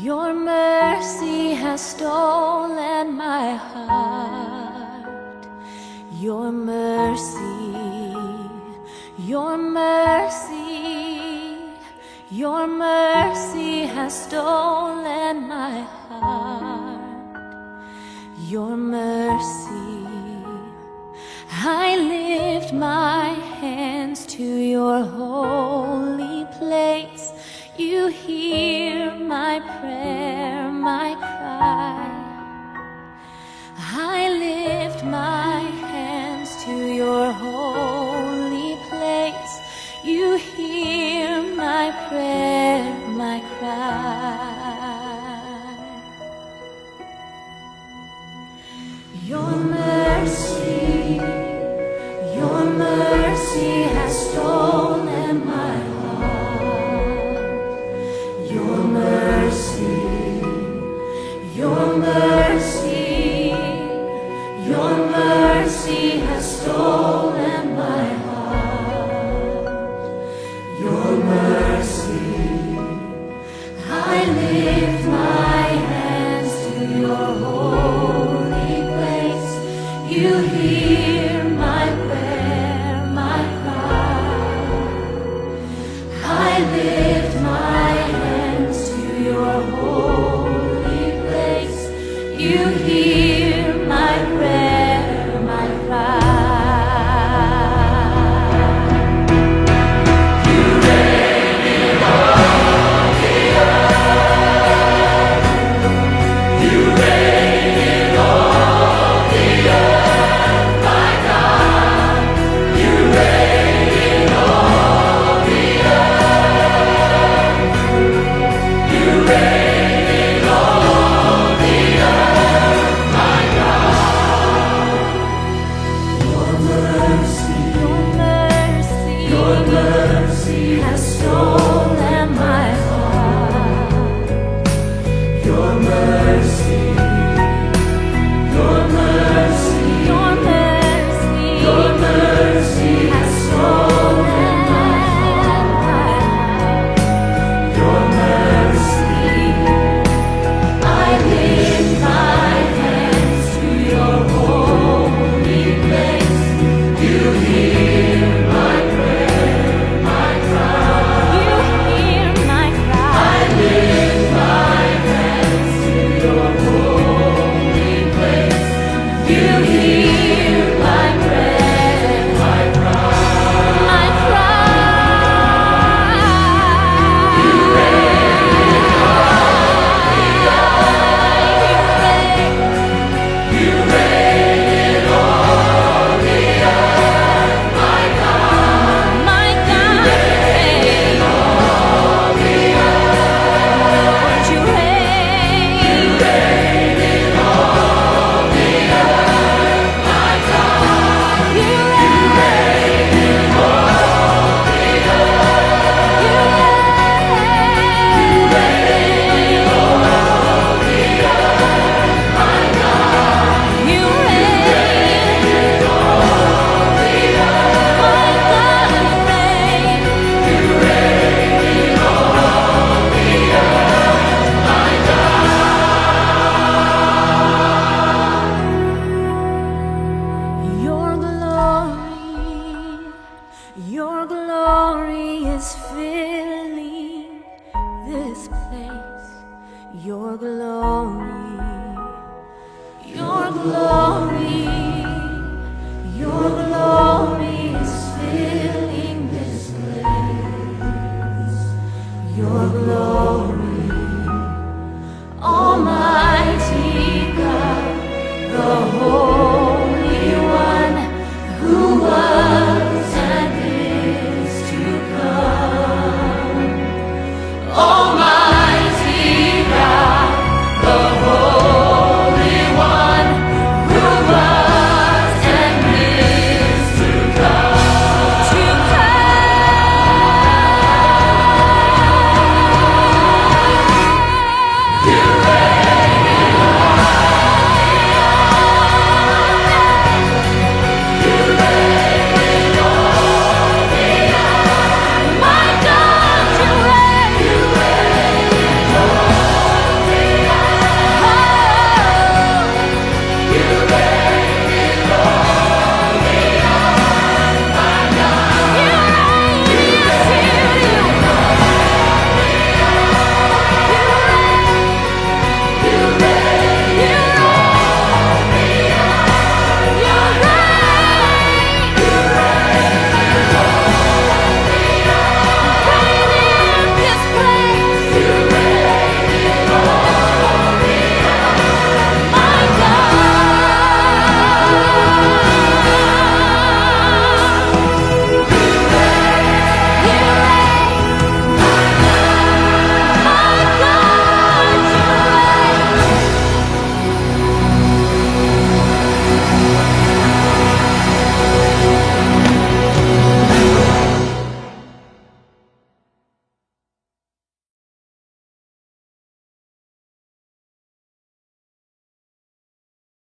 Your mercy has stolen my heart. Your mercy, your mercy, your mercy has stolen my heart. Your mercy, I lift my hands to your holy place. You hear my prayer, my cry. I lift my hands to your holy place. You hear my prayer, my cry. Your mercy has stolen my heart. Your mercy, your mercy, your mercy has stolen my heart. Your mercy, I lift my hands to your holy place. You hear my prayer, my cry. I lift my hands to your holy place. You hear my prayer, my cry. You reign in all the earth. You reign in all the earth, my God. You reign in all the earth. You reign in all the earth, my God. Your mercy, your mercy has stolen my heart. Your mercy, your mercy, your mercy, your mercy has stolen my heart. Your mercy, I lift my hands to your holy place. You hear my prayer, my cry. You hear my cry. I lift my hands to your holy place. You hear my prayer, my cry, my cry. You reign in all the earth. You reign in all the earth, my God. My God, you reign in all the earth. You reign in all the earth, my God. You reign in all the earth. You reign in all the earth, my God. You reign in all the earth, my God. You reign in all the earth, my God. Your glory is filling this place. Your glory, your glory, your glory is filling this place. Your glory.